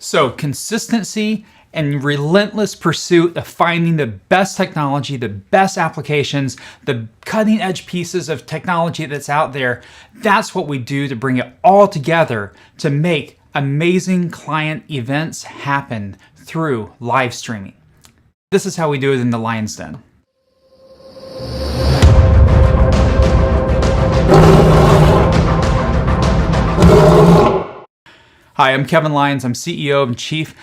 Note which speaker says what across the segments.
Speaker 1: So consistency and relentless pursuit of finding the best technology, the best applications, the cutting edge pieces of technology that's out there, that's what we do to bring it all together to make amazing client events happen through live streaming. This is how we do it in the Lyons Den. Hi, I'm Kevin Lyons. I'm CEO and Chief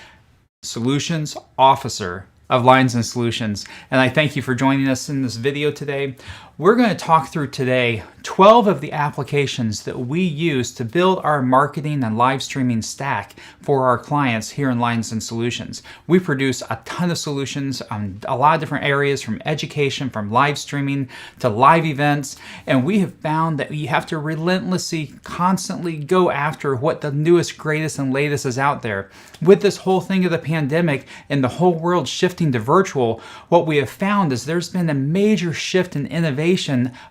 Speaker 1: Solutions Officer of Lyons Den Solutions, and I thank you for joining us in this video today. We're going to talk through today 12 of the applications that we use to build our marketing and live streaming stack for our clients here in Lyons Den Solutions. We produce a ton of solutions on a lot of different areas, from education, from live streaming to live events, and we have found that you have to relentlessly, constantly go after what the newest, greatest, and latest is out there. With this whole thing of the pandemic and the whole world shifting to virtual, what we have found is there's been a major shift in innovation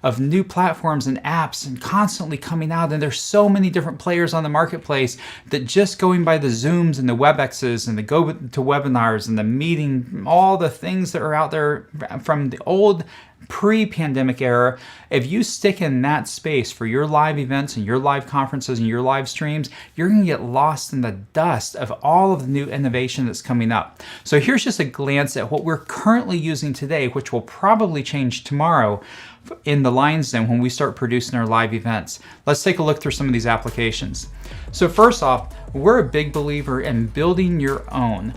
Speaker 1: of new platforms and apps and constantly coming out, and there's so many different players on the marketplace that just going by the Zooms and the WebExes and the GoToWebinars and the meeting, all the things that are out there from the old pre-pandemic era, if you stick in that space for your live events and your live conferences and your live streams, you're going to get lost in the dust of all of the new innovation that's coming up. So here's just a glance at what we're currently using today, which will probably change tomorrow in the Lyons Den when we start producing our live events. Let's take a look through some of these applications. So first off, we're a big believer in building your own.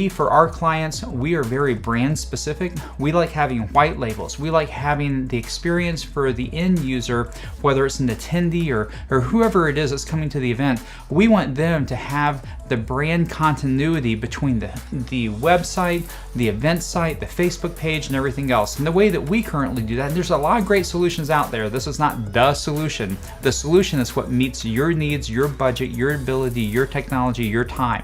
Speaker 1: For our clients, we are very brand specific. We like having white labels. We like having the experience for the end user, whether it's an attendee or whoever it is that's coming to the event. We want them to have the brand continuity between the website, the event site, the Facebook page, and everything else. And the way that we currently do that, and there's a lot of great solutions out there. This is not the solution. The solution is what meets your needs, your budget, your ability, your technology, your time.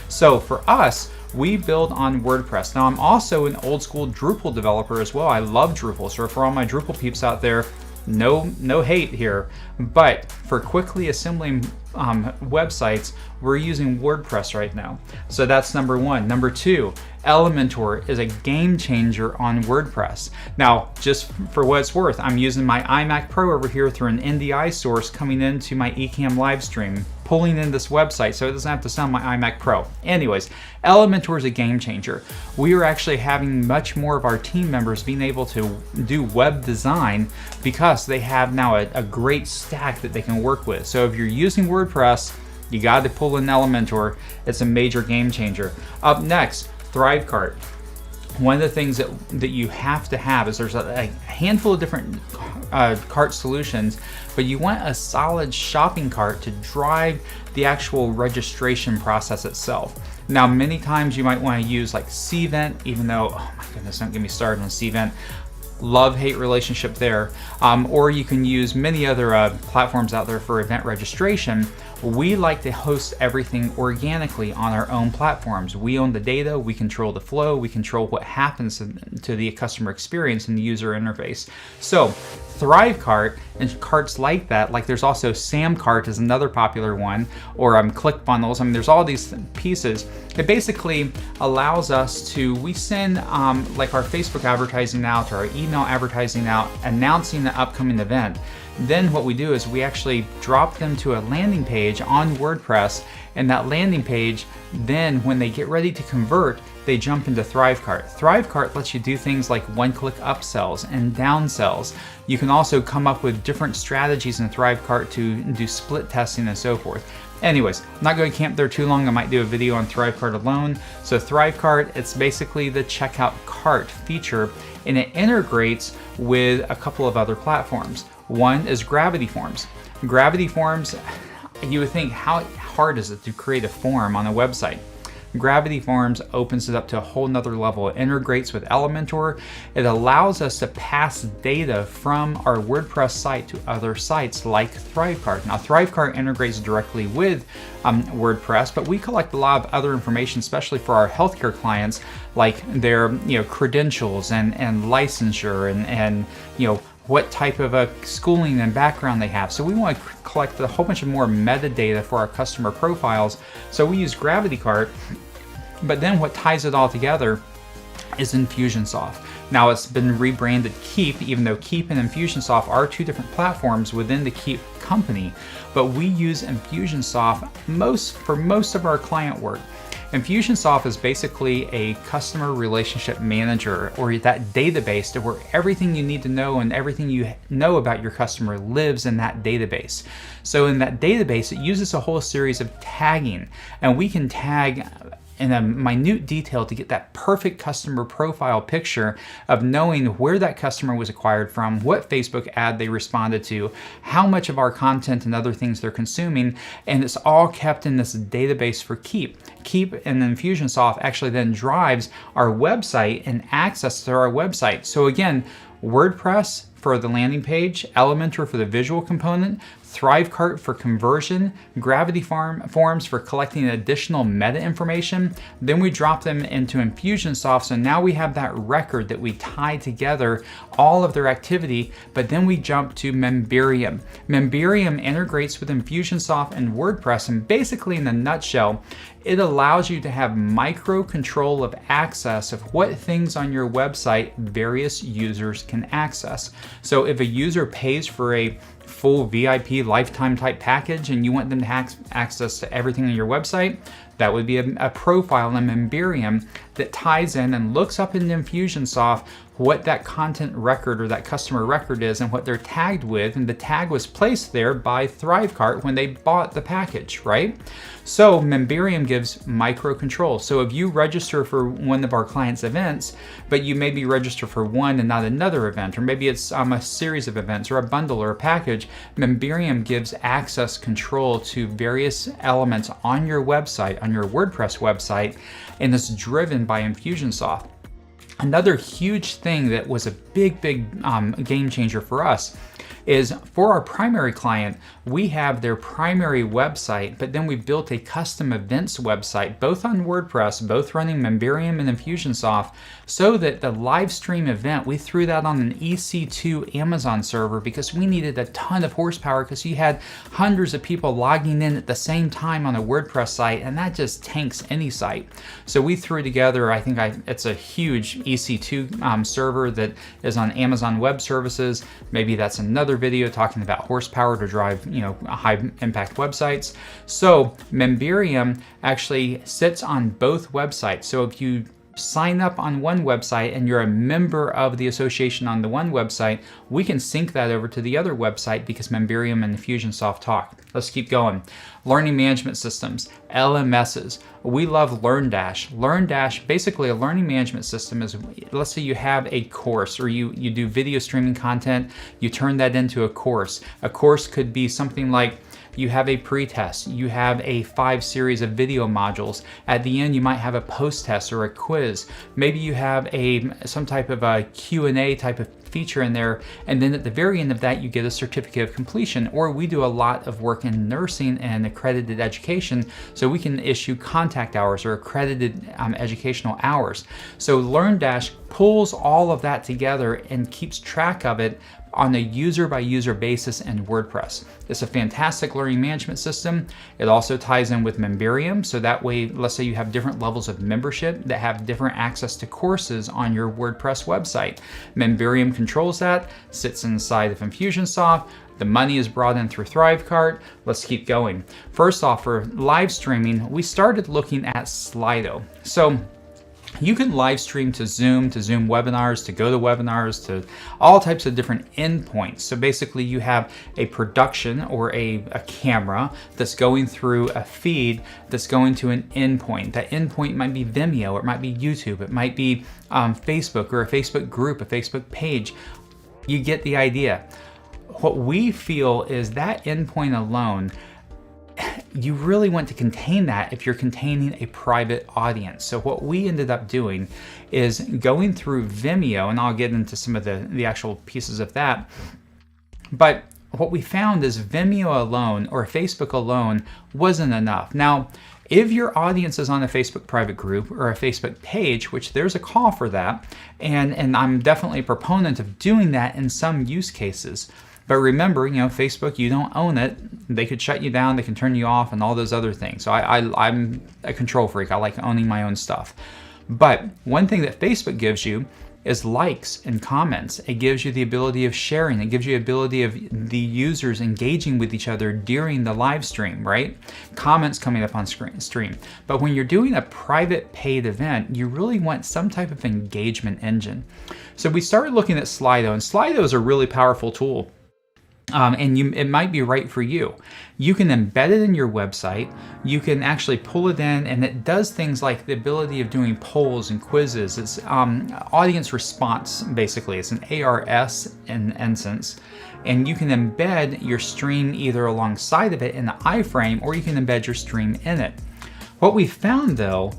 Speaker 1: So for us, we build on WordPress. Now, I'm also an old school Drupal developer as well. I love Drupal. So for all my Drupal peeps out there, no hate here. But for quickly assembling websites, we're using WordPress right now. So that's number one. Number two, Elementor is a game changer on WordPress. Now, just for what it's worth, I'm using my iMac Pro over here through an NDI source coming into my Ecamm live stream, pulling in this website so it doesn't have to sound my iMac Pro. Anyways, Elementor is a game changer. We are actually having much more of our team members being able to do web design because they have now a great stack that they can work with. So if you're using WordPress, you got to pull in Elementor. It's a major game changer. Up next, ThriveCart. One of the things that you have to have is there's a handful of different cart solutions, but you want a solid shopping cart to drive the actual registration process itself. Now, many times you might want to use like Cvent, even though, oh my goodness, don't get me started on Cvent. Love-hate relationship there. Or you can use many other platforms out there for event registration. We like to host everything organically on our own platforms. We own the data, we control the flow, we control what happens to the customer experience and the user interface. So ThriveCart and carts like that, like there's also SamCart is another popular one, or ClickFunnels. I mean, there's all these pieces. It basically allows us to, we send like our Facebook advertising out or our email advertising out, announcing the upcoming event. Then what we do is we actually drop them to a landing page on WordPress, and that landing page, then when they get ready to convert, they jump into ThriveCart. ThriveCart lets you do things like one-click upsells and downsells. You can also come up with different strategies in ThriveCart to do split testing and so forth. Anyways, I'm not going to camp there too long. I might do a video on ThriveCart alone. So ThriveCart, it's basically the checkout cart feature, and it integrates with a couple of other platforms. One is Gravity Forms. Gravity Forms, you would think, how hard is it to create a form on a website? Gravity Forms opens it up to a whole nother level. It integrates with Elementor. It allows us to pass data from our WordPress site to other sites like ThriveCart. Now, ThriveCart integrates directly with WordPress, but we collect a lot of other information, especially for our healthcare clients, like their credentials and licensure and what type of a schooling and background they have. So we want to collect a whole bunch of more metadata for our customer profiles. So we use GravityCart, but then what ties it all together is InfusionSoft. Now it's been rebranded Keep, even though Keep and InfusionSoft are two different platforms within the Keep company, but we use InfusionSoft for most of our client work. InfusionSoft is basically a customer relationship manager, or that database to where everything you need to know and everything you know about your customer lives in that database. So in that database, it uses a whole series of tagging, and we can tag in a minute detail to get that perfect customer profile picture of knowing where that customer was acquired from, what Facebook ad they responded to, how much of our content and other things they're consuming, and it's all kept in this database for Keep. Keep and InfusionSoft actually then drives our website and access to our website. So again, WordPress for the landing page, Elementor for the visual component, ThriveCart for conversion, Gravity Forms for collecting additional meta information. Then we drop them into InfusionSoft, so now we have that record that we tie together all of their activity, but then we jump to Memberium. Memberium integrates with InfusionSoft and WordPress, and basically in a nutshell, it allows you to have micro control of access of what things on your website various users can access. So if a user pays for a full VIP lifetime type package and you want them to have access to everything on your website, that would be a profile in Memberium that ties in and looks up in InfusionSoft what that content record or that customer record is and what they're tagged with, and the tag was placed there by ThriveCart when they bought the package, right? So Memberium gives micro control. So if you register for one of our clients' events, but you maybe register for one and not another event, or maybe it's a series of events or a bundle or a package, Memberium gives access control to various elements on your website, on your WordPress website, and it's driven by InfusionSoft. Another huge thing that was a big game changer for us is for our primary client, we have their primary website, but then we built a custom events website, both on WordPress, both running Memberium and InfusionSoft, so that the live stream event, we threw that on an EC2 Amazon server because we needed a ton of horsepower because you had hundreds of people logging in at the same time on a WordPress site, and that just tanks any site. So we threw together, it's a huge EC2 server that is on Amazon Web Services. Maybe that's another video talking about horsepower to drive, high impact websites. So Memberium actually sits on both websites. So if you sign up on one website and you're a member of the association on the one website, we can sync that over to the other website because Memberium and InfusionSoft talk. Let's keep going. Learning management systems, LMSs. We love LearnDash. LearnDash, basically a learning management system is, let's say you have a course or you do video streaming content, you turn that into a course. A course could be something like you have a pre-test, you have a 5 series of video modules. At the end, you might have a post-test or a quiz. Maybe you have some type of a Q&A type of feature in there, and then at the very end of that, you get a certificate of completion. Or we do a lot of work in nursing and accredited education, so we can issue contact hours or accredited educational hours. So LearnDash pulls all of that together and keeps track of it on a user-by-user basis in WordPress. It's a fantastic learning management system. It also ties in with Memberium, so that way, let's say you have different levels of membership that have different access to courses on your WordPress website. Memberium controls that, sits inside of InfusionSoft. The money is brought in through ThriveCart. Let's keep going. First off, for live streaming, we started looking at Slideto. So you can live stream to Zoom webinars, to GoToWebinars, to all types of different endpoints. So basically you have a production or a camera that's going through a feed that's going to an endpoint. That endpoint might be Vimeo, it might be YouTube, it might be Facebook or a Facebook group, a Facebook page. You get the idea. What we feel is that endpoint alone, you really want to contain that if you're containing a private audience. So what we ended up doing is going through Vimeo, and I'll get into some of the actual pieces of that. But what we found is Vimeo alone or Facebook alone wasn't enough. Now, If your audience is on a Facebook private group or a Facebook page, which there's a call for that, and I'm definitely a proponent of doing that in some use cases. But remember, Facebook, you don't own it. They could shut you down, they can turn you off, and all those other things. So I'm a control freak. I like owning my own stuff. But one thing that Facebook gives you is likes and comments. It gives you the ability of sharing. It gives you the ability of the users engaging with each other during the live stream, right? Comments coming up on stream. But when you're doing a private paid event, you really want some type of engagement engine. So we started looking at Slideto, and Slideto is a really powerful tool. It might be right for you. You can embed it in your website. You can actually pull it in, and it does things like the ability of doing polls and quizzes. It's audience response, basically. It's an ARS instance, and you can embed your stream either alongside of it in the iframe, or you can embed your stream in it. What we found, though,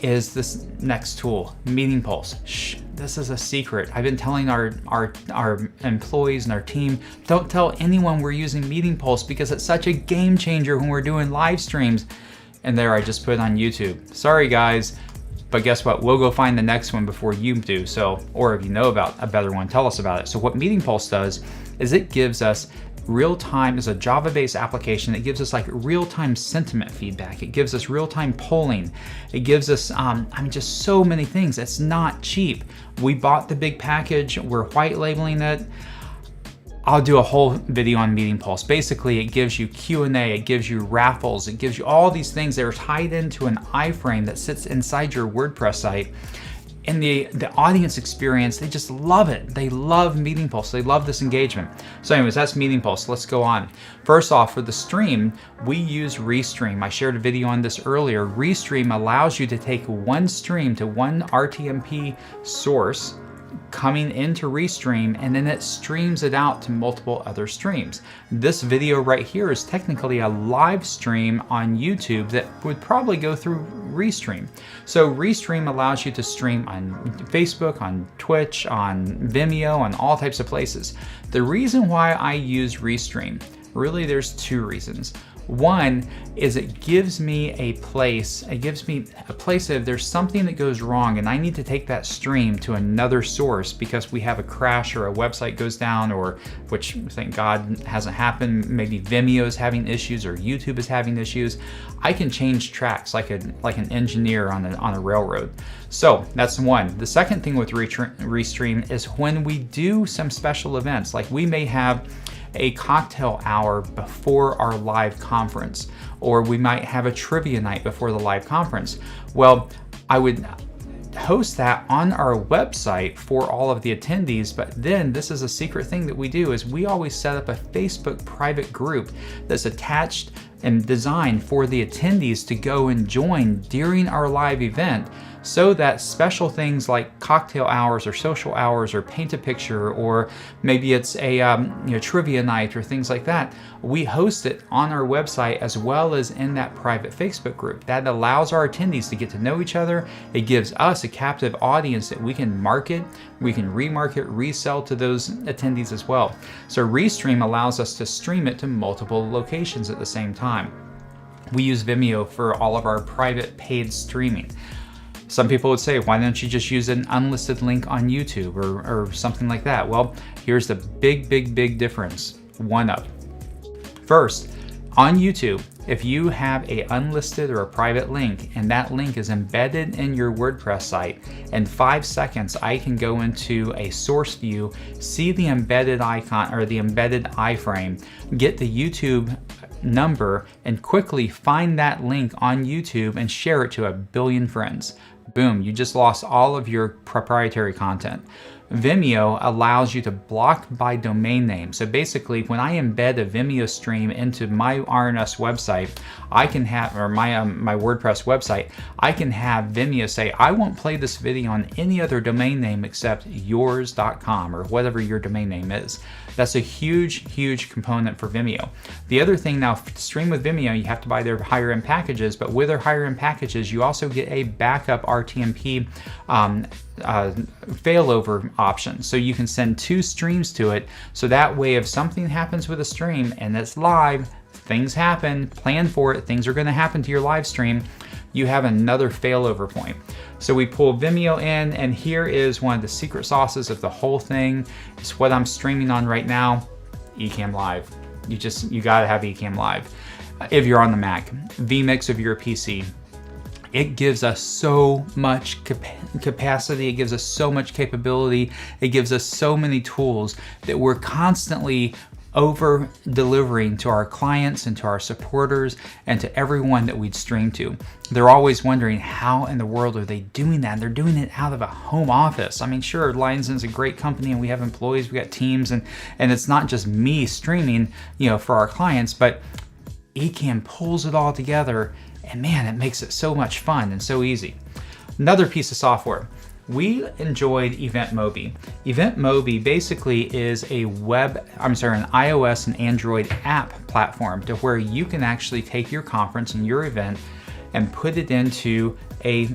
Speaker 1: is this next tool, Meeting Pulse. Shh, this is a secret. I've been telling our employees and our team, don't tell anyone we're using Meeting Pulse because it's such a game changer when we're doing live streams. And there, I just put it on YouTube. Sorry guys, but guess what? We'll go find the next one before you do. So, or if you know about a better one, tell us about it. So what Meeting Pulse does is it gives us real-time, is a Java-based application. It gives us like real-time sentiment feedback. It gives us real-time polling. It gives us, just so many things. It's not cheap. We bought the big package. We're white labeling it. I'll do a whole video on Meeting Pulse. Basically, it gives you Q&A, it gives you raffles, it gives you all these things that are tied into an iframe that sits inside your WordPress site. And the audience experience, they just love it. They love Meeting Pulse. They love this engagement. So anyways, that's Meeting Pulse. Let's go on. First off, for the stream, we use Restream. I shared a video on this earlier. Restream allows you to take one stream to one RTMP source coming into Restream, and then it streams it out to multiple other streams. This video right here is technically a live stream on YouTube that would probably go through Restream. So Restream allows you to stream on Facebook, on Twitch, on Vimeo, on all types of places. The reason why I use Restream, really there's two reasons. One is it gives me a place. It gives me a place if there's something that goes wrong and I need to take that stream to another source because we have a crash or a website goes down, or which thank God hasn't happened. Maybe Vimeo is having issues or YouTube is having issues. I can change tracks like an engineer on a railroad. So that's one. The second thing with Restream is when we do some special events, like we may have a cocktail hour before our live conference, or we might have a trivia night before the live conference. Well, I would host that on our website for all of the attendees, but then this is a secret thing that we do is we always set up a Facebook private group that's attached and designed for the attendees to go and join during our live event, so that special things like cocktail hours or social hours or paint a picture, or maybe it's a trivia night or things like that, we host it on our website as well as in that private Facebook group. That allows our attendees to get to know each other. It gives us a captive audience that we can market, we can remarket, resell to those attendees as well. So Restream allows us to stream it to multiple locations at the same time. We use Vimeo for all of our private paid streaming. Some people would say, why don't you just use an unlisted link on YouTube or something like that? Well, here's the big difference. One up. First, on YouTube, if you have a unlisted or a private link and that link is embedded in your WordPress site, in 5 seconds, I can go into a source view, see the embedded icon or the embedded iframe, get the YouTube number, and quickly find that link on YouTube and share it to 1 billion friends. Boom, you just lost all of your proprietary content. Vimeo allows you to block by domain name. So basically, when I embed a Vimeo stream into my RNS website, I can have, or my WordPress website, I can have Vimeo say, I won't play this video on any other domain name except yours.com or whatever your domain name is. That's a huge component for Vimeo. The other thing now, to stream with Vimeo, you have to buy their higher end packages, but with their higher end packages, you also get a backup RTMP failover option. So you can send 2 streams to it. So that way, if something happens with a stream and it's live, things happen, plan for it, things are gonna happen to your live stream, you have another failover point. So we pull Vimeo in, and here is one of the secret sauces of the whole thing. It's what I'm streaming on right now, Ecamm Live. You gotta have Ecamm Live. If you're on the Mac, vMix if you're a PC. It gives us so much capacity, it gives us so much capability, it gives us so many tools that we're constantly over delivering to our clients and to our supporters and to everyone that we'd stream to. They're always wondering how in the world are they doing that? And they're doing it out of a home office. I mean, sure, Lyons Den is a great company and we have employees, we got teams, and it's not just me streaming, for our clients, but Ecamm pulls it all together, and man, it makes it so much fun and so easy. Another piece of software. We enjoyed Eventmobi. Eventmobi basically is an iOS and Android app platform to where you can actually take your conference and your event and put it into a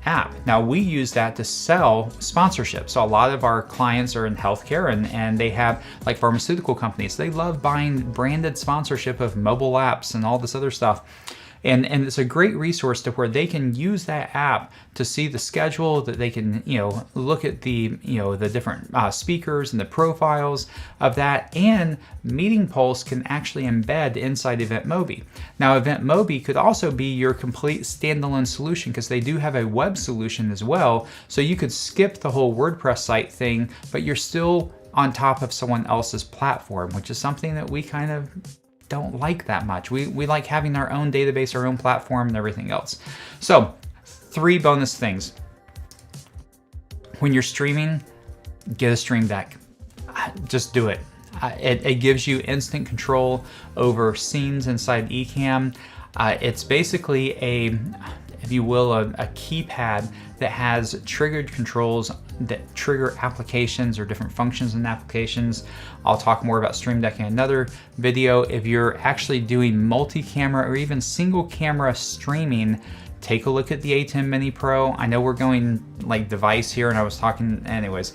Speaker 1: app. Now we use that to sell sponsorship. So a lot of our clients are in healthcare and they have like pharmaceutical companies. They love buying branded sponsorship of mobile apps and all this other stuff. And it's a great resource to where they can use that app to see the schedule, that they can, look at the, the different speakers and the profiles of that, and Meeting Pulse can actually embed inside Eventmobi. Now, Eventmobi could also be your complete standalone solution because they do have a web solution as well. So you could skip the whole WordPress site thing, but you're still on top of someone else's platform, which is something that we kind of don't like that much. We like having our own database, our own platform, and everything else. So 3 bonus things. When you're streaming, get a stream deck. Just do it. It gives you instant control over scenes inside Ecamm. It's basically if you will, a keypad that has triggered controls that trigger applications or different functions in applications. I'll talk more about Stream Deck in another video. If you're actually doing multi-camera or even single camera streaming, take a look at the A10 Mini Pro. I know we're going like device here, and I was talking anyways.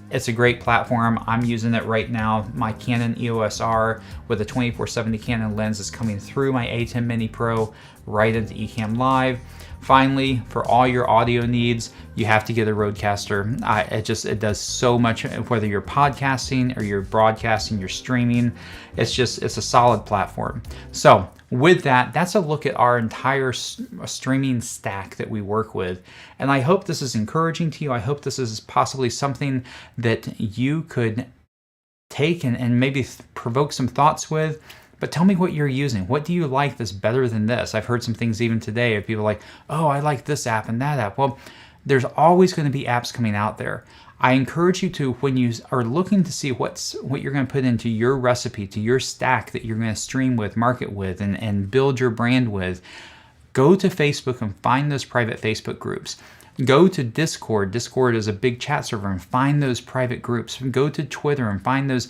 Speaker 1: It's a great platform. I'm using it right now. My Canon EOS R with a 24-70 Canon lens is coming through my A10 Mini Pro right into Ecamm Live. Finally, for all your audio needs, you have to get a Rodecaster. It does so much, whether you're podcasting or you're broadcasting, you're streaming. It's a solid platform. So with that, that's a look at our entire streaming stack that we work with. And I hope this is encouraging to you. I hope this is possibly something that you could take and maybe provoke some thoughts with. But tell me what you're using. What do you like that's better than this? I've heard some things even today of people like, oh, I like this app and that app. Well, there's always going to be apps coming out there. I encourage you to, when you are looking to see what you're going to put into your recipe, to your stack that you're going to stream with, market with, and build your brand with, go to Facebook and find those private Facebook groups. Go to Discord. Discord is a big chat server, and find those private groups. Go to Twitter and find those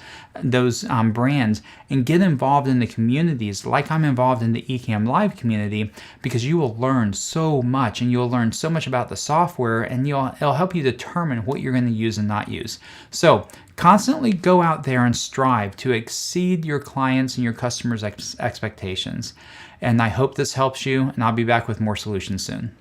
Speaker 1: brands and get involved in the communities like I'm involved in the Ecamm Live community, because you will learn so much, and you'll learn so much about the software, and it'll help you determine what you're going to use and not use. So constantly go out there and strive to exceed your clients and your customers' expectations. And I hope this helps you, and I'll be back with more solutions soon.